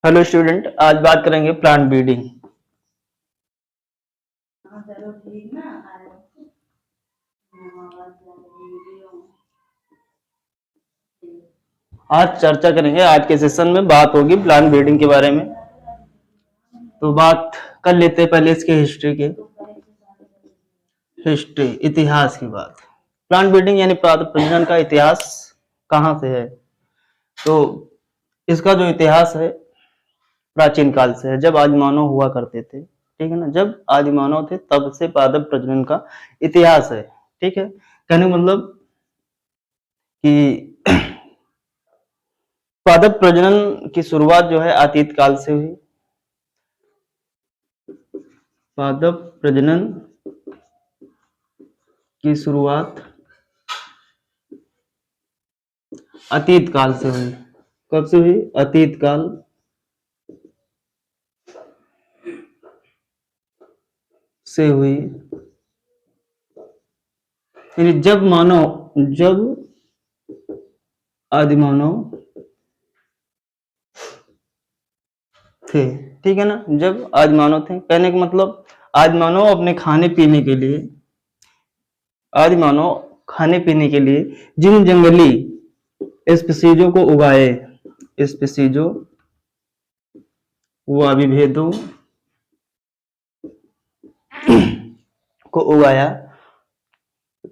Hello student, आज बात करेंगे प्लांट ब्रीडिंग। आज चर्चा करेंगे, आज के सेशन में बात होगी प्लांट ब्रीडिंग के बारे में। तो बात कर लेते हैं पहले इसके हिस्ट्री इतिहास की बात। प्लांट ब्रीडिंग यानी पादप प्रजनन का इतिहास कहाँ से है? तो इसका जो इतिहास है प्राचीन काल से है, जब आदि मानव हुआ करते थे। ठीक है ना, जब आदि मानव थे तब से पादप प्रजनन का इतिहास है। ठीक है, कहने का मतलब कि पादप प्रजनन की शुरुआत जो है अतीत काल से हुई। पादप प्रजनन की शुरुआत अतीत काल से हुई। कब से हुई? अतीत काल से हुई। यानी जब आदि मानव थे। ठीक है ना, जब आदि मानव थे, कहने का मतलब आदि मानव अपने खाने पीने के लिए जिन जंगली स्पीसीजों को उगाए, स्पीसीजों व विभेदों को उगाया,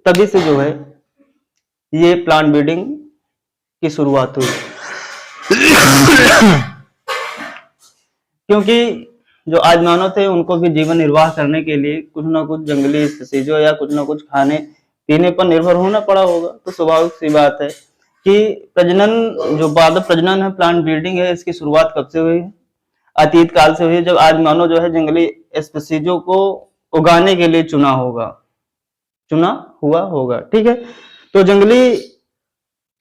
तभी से जो है ये प्लांट ब्रीडिंग की शुरुआत हुई। क्योंकि जो आज मानव थे उनको भी जीवन निर्वाह करने के लिए कुछ ना कुछ जंगली स्पीसीजों या कुछ ना कुछ खाने पीने पर निर्भर होना पड़ा होगा। तो स्वाभाविक सी बात है कि प्रजनन, जो पादप प्रजनन है, प्लांट ब्रीडिंग है, इसकी शुरुआत कब से हुई है? अतीत काल से हुई, जब आज मानव जो है जंगली स्पीसीजों को उगाने के लिए चुना हुआ होगा। ठीक है, तो जंगली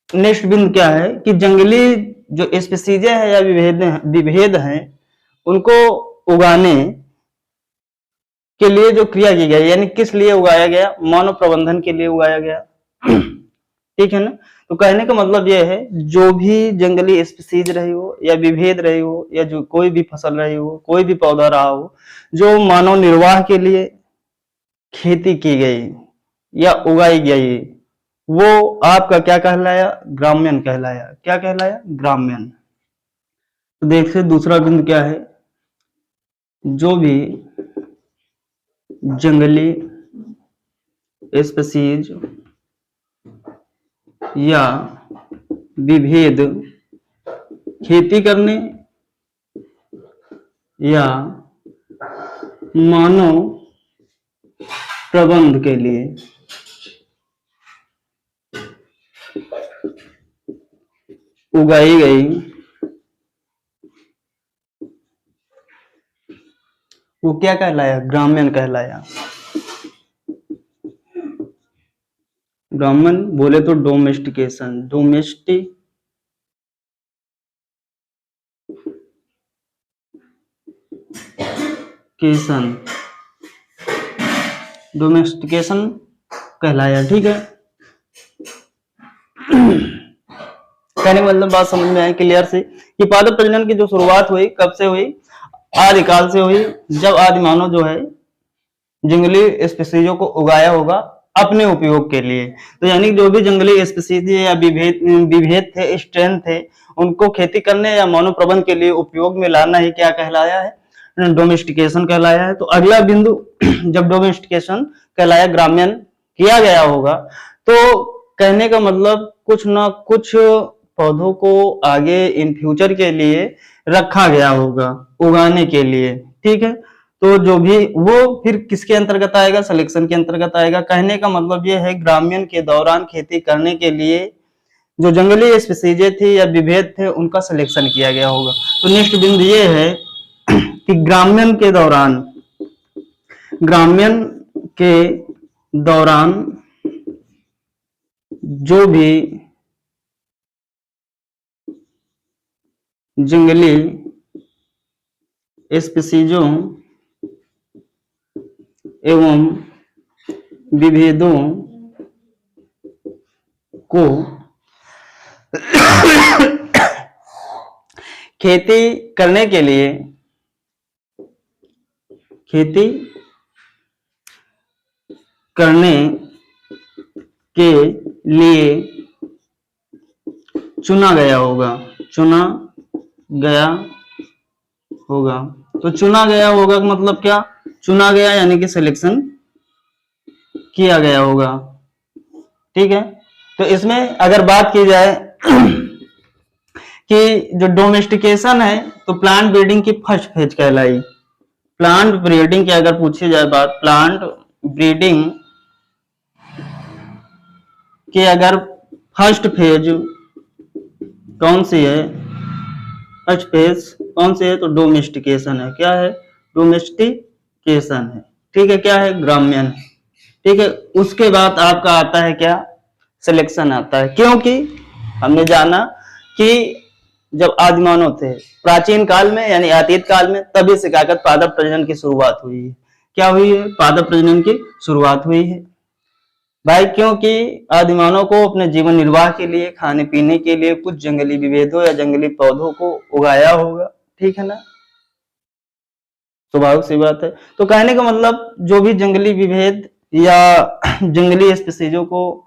नेक्स्ट बिंदु क्या है कि जंगली जो स्पीसीज है या विभेद हैं, उनको उगाने के लिए जो क्रिया की गई, यानी किस लिए उगाया गया? मानव प्रबंधन के लिए उगाया गया। ठीक है ना, तो कहने का मतलब यह है जो भी जंगली स्पीसीज रही हो या विभेद रही हो या जो कोई भी फसल रही हो, कोई भी पौधा रहा हो, जो मानव निर्वाह के लिए खेती की गई या उगाई गई, वो आपका क्या कहलाया? ग्राम्यन कहलाया। क्या कहलाया? ग्राम्यन। तो देखिए दूसरा बिंदु क्या है, जो भी जंगली स्पीसीज या विभेद खेती करने या मानव प्रबंध के लिए उगाई गई, वो क्या कहलाया? ग्राम्यन कहलाया। ग्राम्यन बोले तो डोमेस्टिकेशन, डोमेस्टिकेशन कहलाया। ठीक है, कहने का मतलब बात समझ में आई क्लियर से कि पादप प्रजनन की जो शुरुआत हुई कब से हुई? आदिकाल से हुई, जब आदि मानव जो है जंगली स्पीसीजों को उगाया होगा अपने उपयोग के लिए। तो यानी जो भी जंगली स्पीसीज या विभेद थे, स्ट्रेन थे, उनको खेती करने या मानव प्रबंध के लिए उपयोग में लाना ही क्या कहलाया है? डोमेस्टिकेशन कहलाया है। तो अगला बिंदु, जब डोमेस्टिकेशन कहलाया, ग्राम्यन किया गया होगा, तो कहने का मतलब कुछ ना कुछ पौधों को आगे इन फ्यूचर के लिए रखा गया होगा उगाने के लिए। ठीक है, तो जो भी वो फिर किसके अंतर्गत आएगा? सिलेक्शन के अंतर्गत आएगा। कहने का मतलब ये है ग्रामीण के दौरान खेती करने के लिए जो जंगली स्पीसीज थी या विभेद थे उनका सिलेक्शन किया गया होगा। तो नेक्स्ट बिंदु ये है कि ग्रामीण के दौरान जो भी जंगली स्पीसीजों एवं विभेदों को खेती करने के लिए, खेती करने के लिए चुना गया होगा, चुना गया होगा। तो चुना गया होगा का मतलब क्या, चुना गया यानी कि सिलेक्शन किया गया होगा, ठीक है। तो इसमें अगर बात की जाए कि जो डोमेस्टिकेशन है तो प्लांट ब्रीडिंग की फर्स्ट फेज कहलाई। प्लांट ब्रीडिंग की अगर पूछी जाए बात, प्लांट ब्रीडिंग की अगर फर्स्ट फेज कौन सी है, फर्स्ट फेज कौन सी है, तो डोमेस्टिकेशन है। क्या है, डोमेस्टिकेशन है, ठीक है। क्या है, ग्राम्यन, ठीक है। उसके बाद आपका आता है क्या, सिलेक्शन आता है। क्योंकि हमने जाना कि जब आदिमानव थे प्राचीन काल में यानी अतीत काल में, तभी से क्या पादप प्रजनन की शुरुआत हुई है। क्या हुई है, पादप प्रजनन की शुरुआत हुई है भाई। क्योंकि आदिमानव को अपने जीवन निर्वाह के लिए, खाने पीने के लिए कुछ जंगली विभेदों या जंगली पौधों को उगाया होगा, ठीक है ना, स्वाभाविक सी बात है। तो कहने का मतलब जो भी जंगली विभेद या जंगली स्पीसीजों को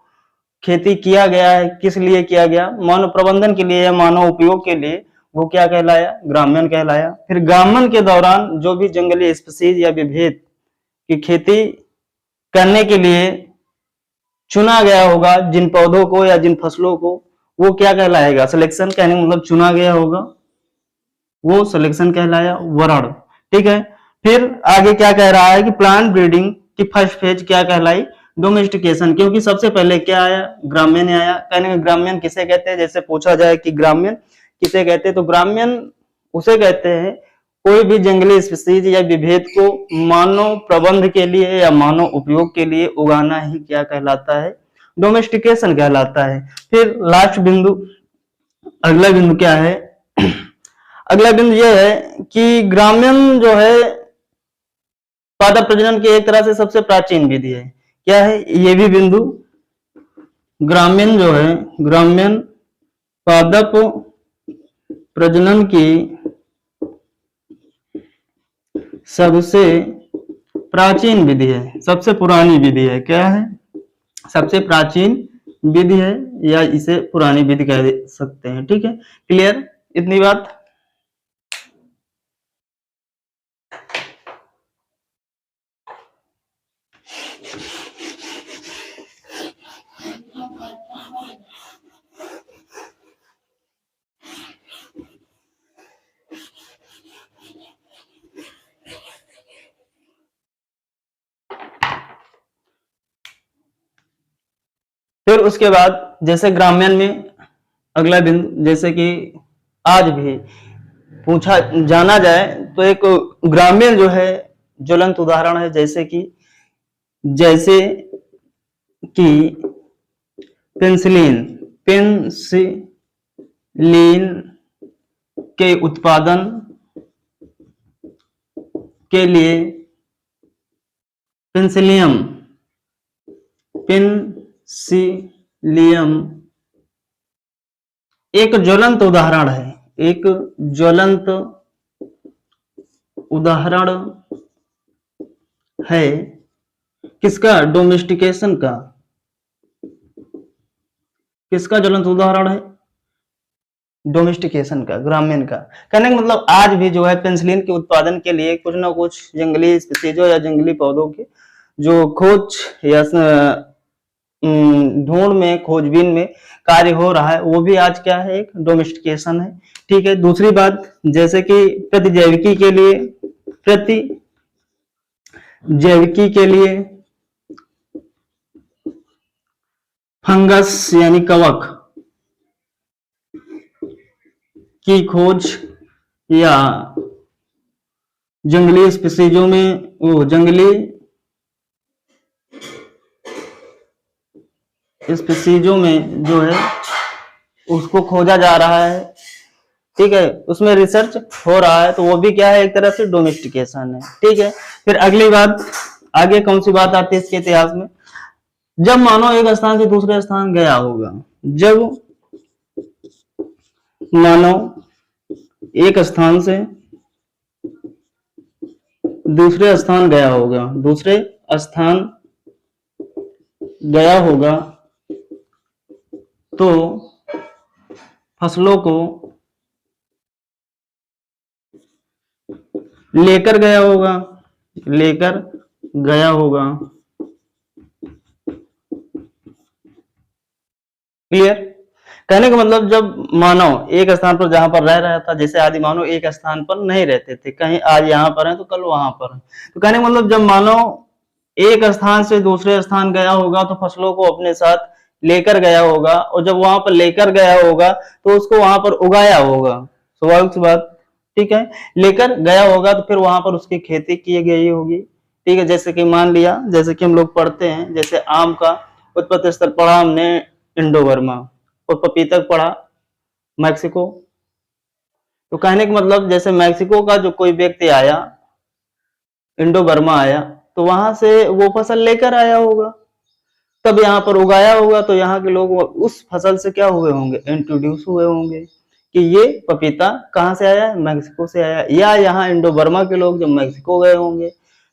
खेती किया गया है, किस लिए किया गया, मानव प्रबंधन के लिए या मानव उपयोग के लिए, वो क्या कहलाया, ग्राम्यन कहलाया। फिर ग्राम्यन के दौरान जो भी जंगली स्पीसीज या विभेद की खेती करने के लिए चुना गया होगा, जिन पौधों को या जिन फसलों को, वो क्या कहलाएगा, सिलेक्शन। कहने मतलब चुना गया होगा, वो सिलेक्शन कहलाया, वर्ण, ठीक है। फिर आगे क्या कह रहा है कि प्लांट ब्रीडिंग की फर्स्ट फेज क्या कहलाई, डोमेस्टिकेशन। क्योंकि सबसे पहले क्या आया, ग्राम्यन आया। कहने ग्राम्यन किसे कहते हैं, जैसे पूछा जाए कि ग्राम्यन किसे कहते हैं, तो ग्राम्यन उसे कहते हैं कोई भी जंगली स्पीसीज या विभेद को मानव प्रबंध के लिए या मानव उपयोग के लिए उगाना ही क्या कहलाता है, डोमेस्टिकेशन कहलाता है। फिर लास्ट बिंदु, अगला बिंदु क्या है, अगला बिंदु यह है कि ग्राम्यन जो है पादप प्रजनन की एक तरह से सबसे प्राचीन विधि है। क्या है, ये भी बिंदु, ग्राम्यन जो है, ग्राम्यन पादप प्रजनन की सबसे प्राचीन विधि है, सबसे पुरानी विधि है। क्या है, सबसे प्राचीन विधि है या इसे पुरानी विधि कह सकते हैं, ठीक है। क्लियर, इतनी बात। फिर उसके बाद जैसे ग्राम्यन में अगला बिंदु, जैसे कि आज भी पूछा जाना जाए तो एक ग्राम्यन जो है ज्वलंत उदाहरण है, जैसे कि पेंसिलिन, पेंसिलिन के उत्पादन के लिए पेंसिलियम, पेंसिलियम एक ज्वलंत उदाहरण है, एक ज्वलंत उदाहरण है किसका, डोमेस्टिकेशन का। किसका ज्वलंत उदाहरण है, डोमेस्टिकेशन का, ग्रामीण का। कहने का मतलब आज भी जो है पेंसिलिन के उत्पादन के लिए कुछ ना कुछ जंगली स्पीसीजों या जंगली पौधों के जो खोज या ढूंढ में, खोजबीन में कार्य हो रहा है, वो भी आज क्या है, एक डोमेस्टिकेशन है, ठीक है। दूसरी बात, जैसे कि प्रतिजैविकी के लिए फंगस यानी कवक की खोज या जंगली स्पीसीजों में, वो जंगली स्पीसीजों में जो है उसको खोजा जा रहा है, ठीक है, उसमें रिसर्च हो रहा है, तो वो भी क्या है, एक तरह से डोमेस्टिकेशन है, ठीक है। फिर अगली बात, आगे कौन सी बात आती है इसके इतिहास में, जब मानव एक स्थान से दूसरे स्थान गया होगा, जब मानव एक स्थान से दूसरे स्थान गया होगा, दूसरे स्थान गया होगा तो फसलों को लेकर गया होगा, लेकर गया होगा। क्लियर? कहने का मतलब जब मानव एक स्थान पर जहां पर रह रहा था, जैसे आदि मानव एक स्थान पर नहीं रहते थे, कहीं आज यहाँ पर है तो कल वहां पर है, तो कहने का मतलब जब मानव एक स्थान से दूसरे स्थान गया होगा तो फसलों को अपने साथ लेकर गया होगा, और जब वहां पर लेकर गया होगा तो उसको वहां पर उगाया होगा। स्वाभाविक सी बात, ठीक है, लेकर गया होगा तो फिर वहां पर उसकी खेती की गई होगी। ठीक है, जैसे कि मान लिया, जैसे कि हम लोग पढ़ते हैं, जैसे आम का उत्पत्ति स्थल पढ़ा हमने इंडो बर्मा, और पपीतक पढ़ा मैक्सिको। तो कहने का मतलब जैसे मैक्सिको का जो कोई व्यक्ति आया, इंडो बर्मा आया, तो वहां से वो फसल लेकर आया होगा, तब यहाँ पर उगाया होगा, तो यहाँ के लोग उस फसल से क्या हुए होंगे, इंट्रोड्यूस हुए होंगे कि ये पपीता कहाँ से आया है, मैक्सिको से आया, या यहाँ इंडो बर्मा के लोग जब मैक्सिको गए होंगे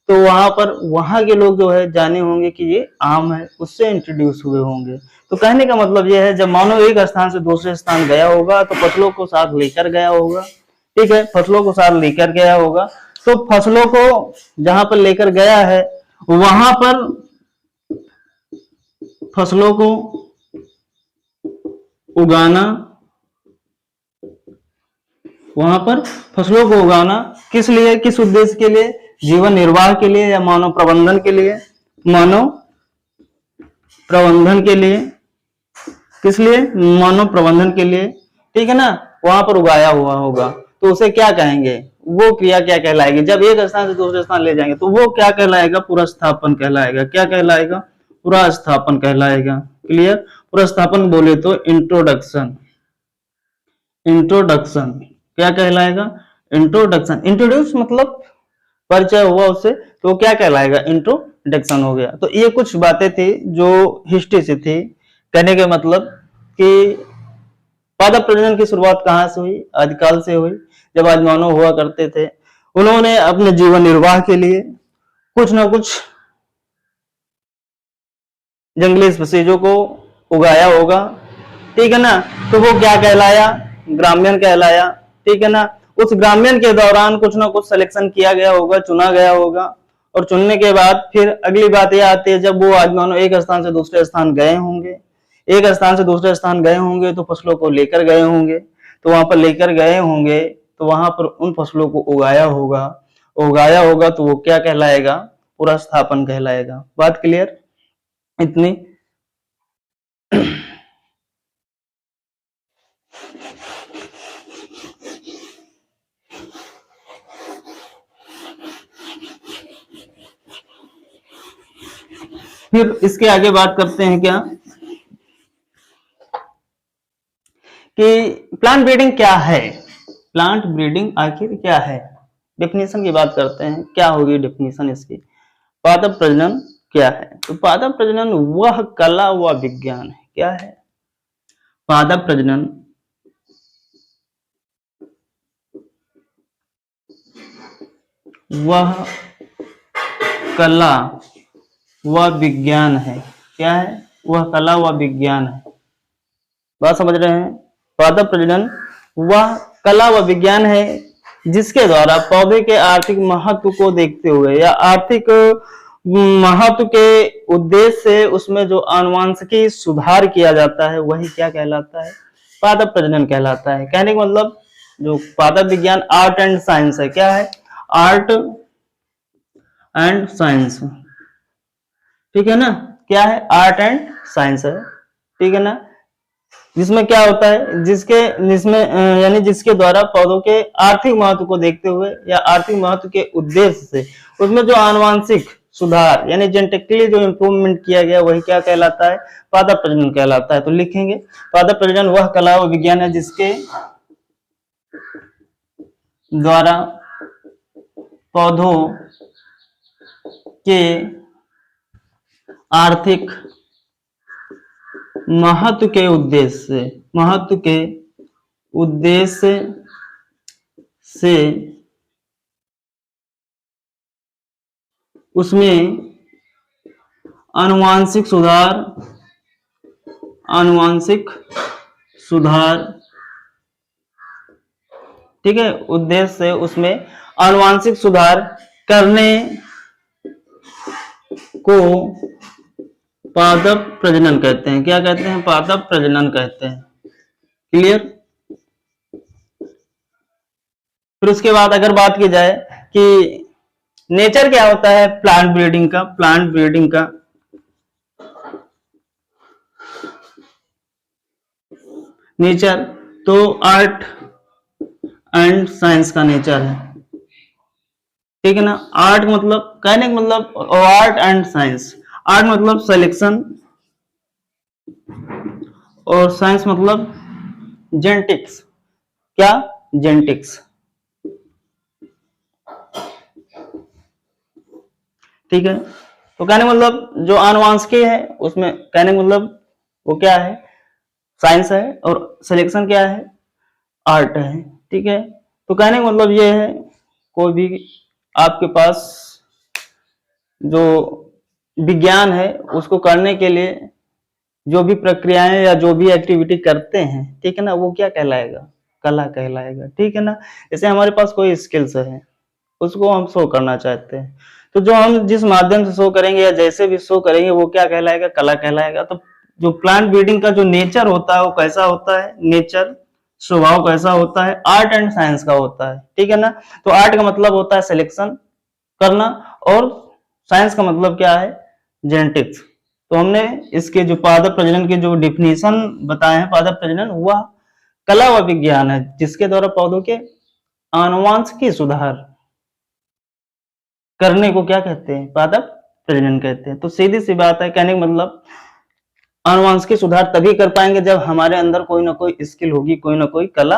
तो वहां पर वहां के लोग जो है जाने होंगे कि ये आम है, उससे इंट्रोड्यूस हुए होंगे। तो कहने का मतलब यह है जब मानो एक स्थान से दूसरे स्थान गया होगा तो फसलों को साथ लेकर गया होगा। ठीक है, फसलों को साथ लेकर गया होगा, तो फसलों को जहां पर लेकर गया है वहां पर फसलों को उगाना, वहां पर फसलों को उगाना किस लिए, किस उद्देश्य के लिए, जीवन निर्वाह के लिए या मानव प्रबंधन के लिए, मानव प्रबंधन के लिए, किस लिए, मानव प्रबंधन के लिए। ठीक है ना, वहां पर उगाया हुआ होगा तो उसे क्या कहेंगे, वो क्रिया क्या कहलाएगी, जब एक स्थान से दूसरे स्थान ले जाएंगे तो वो क्या कहलाएगा, पुनर्स्थापन कहलाएगा। क्या कहलाएगा, पुनर्स्थापन कहलाएगा। क्लियर? पुनर्स्थापन बोले तो इंट्रोडक्शन, इंट्रोडक्शन क्या कहलाएगा, इंट्रोडक्शन। इंट्रोड्यूस मतलब परिचय हुआ उससे, तो क्या कहलाएगा, इंट्रोडक्शन हो गया। तो ये कुछ बातें थी जो हिस्ट्री से थी। कहने का मतलब कि पादप प्रजनन की शुरुआत कहाँ से हुई, आदिकाल से हुई, जब आदि मानव हुआ करते थे। उन्होंने अपने जीवन निर्वाह के लिए कुछ ना कुछ जंगली स्पीशीजों को उगाया होगा। ठीक है ना, तो वो क्या कहलाया, ग्राम्यन कहलाया। ठीक है ना, उस ग्राम्यन के दौरान कुछ ना कुछ सिलेक्शन किया गया होगा, चुना गया होगा, और चुनने के बाद फिर अगली बात यह आती है जब वो आदि मानव एक स्थान से दूसरे स्थान गए होंगे, एक स्थान से दूसरे स्थान गए होंगे तो फसलों को लेकर गए होंगे, तो वहां पर लेकर गए होंगे तो वहां पर उन फसलों को उगाया होगा, उगाया होगा तो वो क्या कहलाएगा, पुनर्स्थापन कहलाएगा। बात क्लियर? इतनी। फिर इसके आगे बात करते हैं क्या कि प्लांट ब्रीडिंग क्या है, प्लांट ब्रीडिंग आखिर क्या है, डेफिनेशन की बात करते हैं, क्या होगी डेफिनेशन इसकी। पादप प्रजनन क्या है, तो पादप प्रजनन वह कला व विज्ञान है। क्या है, पादप प्रजनन वह कला व विज्ञान है। क्या है, वह कला व विज्ञान है। बात समझ रहे हैं? पादप प्रजनन वह कला व विज्ञान है जिसके द्वारा पौधे के आर्थिक महत्व को देखते हुए या आर्थिक महत्व के उद्देश्य से उसमें जो आनुवांशिकी सुधार किया जाता है वही क्या कहलाता है, पादप प्रजनन कहलाता है। कहने का मतलब जो पादप विज्ञान आर्ट एंड साइंस है। क्या है, आर्ट एंड साइंस। ठीक है ना, क्या है, आर्ट एंड साइंस है। ठीक है ना, जिसमें क्या होता है, जिसमें यानी जिसके द्वारा पौधों के आर्थिक महत्व को देखते हुए या आर्थिक महत्व के उद्देश्य से उसमें जो आनुवांशिक सुधार यानी जेनेटिकली जो इंप्रूवमेंट किया गया वही क्या कहलाता है, पादप प्रजनन कहलाता है। तो लिखेंगे पादप प्रजनन वह कला व विज्ञान है जिसके द्वारा पौधों के आर्थिक महत्व के उद्देश्य से उसमें आनुवांशिक सुधार, ठीक है, उद्देश्य से उसमें आनुवांशिक सुधार करने को पादप प्रजनन कहते हैं। क्या कहते हैं? पादप प्रजनन कहते हैं। क्लियर? फिर उसके बाद अगर बात की जाए कि नेचर क्या होता है प्लांट ब्रीडिंग का, नेचर तो आर्ट एंड साइंस का नेचर है, ठीक है ना। आर्ट मतलब कहने का मतलब आर्ट एंड साइंस, आर्ट मतलब सिलेक्शन और साइंस मतलब जेनेटिक्स। क्या? जेनेटिक्स, ठीक है। तो कहने का मतलब जो आनुवांशिक है उसमें कहने का मतलब वो क्या है? साइंस है, और सिलेक्शन क्या है? आर्ट है, ठीक है। तो कहने का मतलब ये है कोई भी आपके पास जो विज्ञान है उसको करने के लिए जो भी प्रक्रियाएं या जो भी एक्टिविटी करते हैं, ठीक है ना, वो क्या कहलाएगा? कला कहलाएगा, ठीक है ना। जैसे हमारे पास कोई स्किल्स है उसको हम शो करना चाहते हैं, तो जो हम जिस माध्यम से शो करेंगे या जैसे भी शो करेंगे वो क्या कहलाएगा? कला कहलाएगा। तो जो प्लांट ब्रीडिंग का जो नेचर होता है वो कैसा होता है? नेचर स्वभाव कैसा होता है? आर्ट एंड साइंस का होता है, ठीक है ना। तो आर्ट का मतलब होता है सिलेक्शन करना, और साइंस का मतलब क्या है? जेनेटिक्स। तो हमने इसके जो पादप प्रजनन के जो डिफिनेशन बताए हैं, पादप प्रजनन वह कला व विज्ञान है जिसके द्वारा पौधों के आनुवांशिक सुधार करने को क्या कहते हैं? पादप प्रजनन कहते हैं। तो सीधी सी बात है, कहने का मतलब आनुवांशिक सुधार तभी कर पाएंगे जब हमारे अंदर कोई ना कोई स्किल होगी, कोई ना कोई कला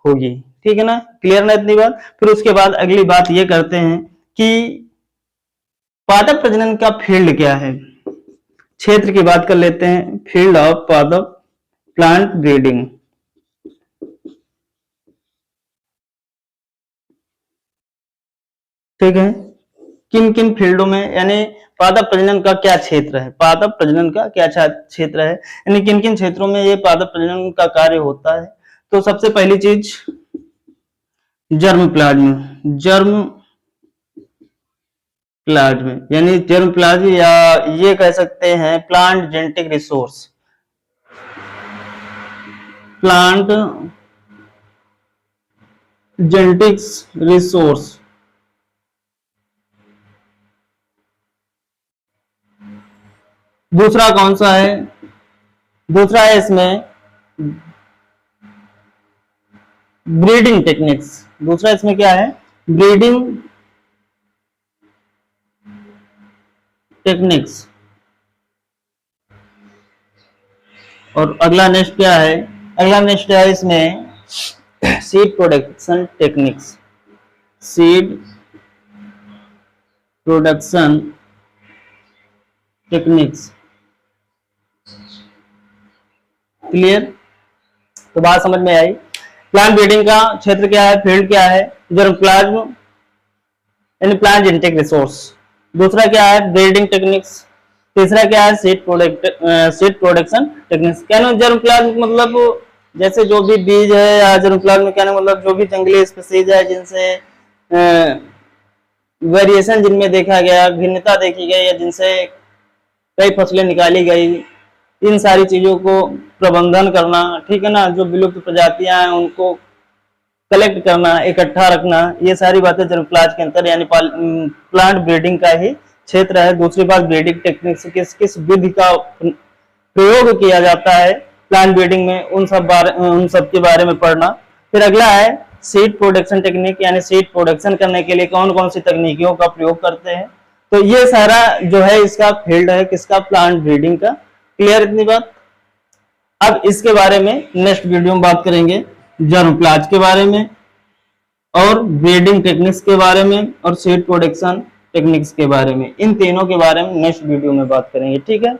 होगी, ठीक है ना। क्लियर ना इतनी बात? फिर उसके बाद अगली बात ये करते हैं कि पादप प्रजनन का फील्ड क्या है, क्षेत्र की बात कर लेते हैं। फील्ड ऑफ पादप प्लांट ब्रीडिंग, ठीक है। किन किन फील्डों में, यानी पादप प्रजनन का क्या क्षेत्र है, पादप प्रजनन का क्या क्षेत्र है, यानी किन किन क्षेत्रों में ये पादप प्रजनन का कार्य होता है। तो सबसे पहली चीज जर्म प्लाज्म, यानी जर्म प्लाज्म, या ये कह सकते हैं plant genetic resource, plant genetics resource. दूसरा कौन सा है? दूसरा है इसमें ब्रीडिंग टेक्निक्स। दूसरा इसमें क्या है? Breeding techniques. और अगला नेक्स्ट क्या है? अगला नेक्स्ट है इसमें seed production techniques, seed production techniques. Clear? तो बात समझ में आई। प्लांट ब्रीडिंग का क्षेत्र क्या है, फील्ड क्या है? जर्मप्लाज्म यानी प्लांट जेनेटिक रिसोर्स। दूसरा क्या है? Breeding techniques. तीसरा क्या है? Seed production techniques. क्या जर्मप्लाज्म मतलब जैसे जो भी बीज है, या जर्मप्लाज्म क्या मतलब जो भी जंगली स्पीसीज है जिनसे वेरिएशन जिनमें देखा गया, भिन्नता देखी गई, या जिनसे कई फसलें निकाली गई, इन सारी चीजों को प्रबंधन करना, ठीक है ना। जो विलुप्त प्रजातियां हैं उनको कलेक्ट करना, इकट्ठा रखना, ये सारी बातें जर्मप्लाज्म के अंतर यानी प्लांट ब्रीडिंग का ही क्षेत्र है। दूसरी बात ब्रीडिंग टेक्निक से किस किस विधि का प्रयोग किया जाता है प्लांट ब्रीडिंग में, उन सब के बारे में पढ़ना। फिर अगला है सीड प्रोडक्शन टेक्निक, यानी सीड प्रोडक्शन करने के लिए कौन कौन सी तकनीकियों का प्रयोग करते हैं। तो ये सारा जो है इसका फील्ड है किसका? प्लांट ब्रीडिंग का। क्लियर इतनी बात? अब इसके बारे में नेक्स्ट वीडियो में बात करेंगे, जर्मप्लाज्म के बारे में, और ब्रीडिंग टेक्निक्स के बारे में, और सीड प्रोडक्शन टेक्निक्स के बारे में। इन तीनों के बारे में नेक्स्ट वीडियो में बात करेंगे, ठीक है।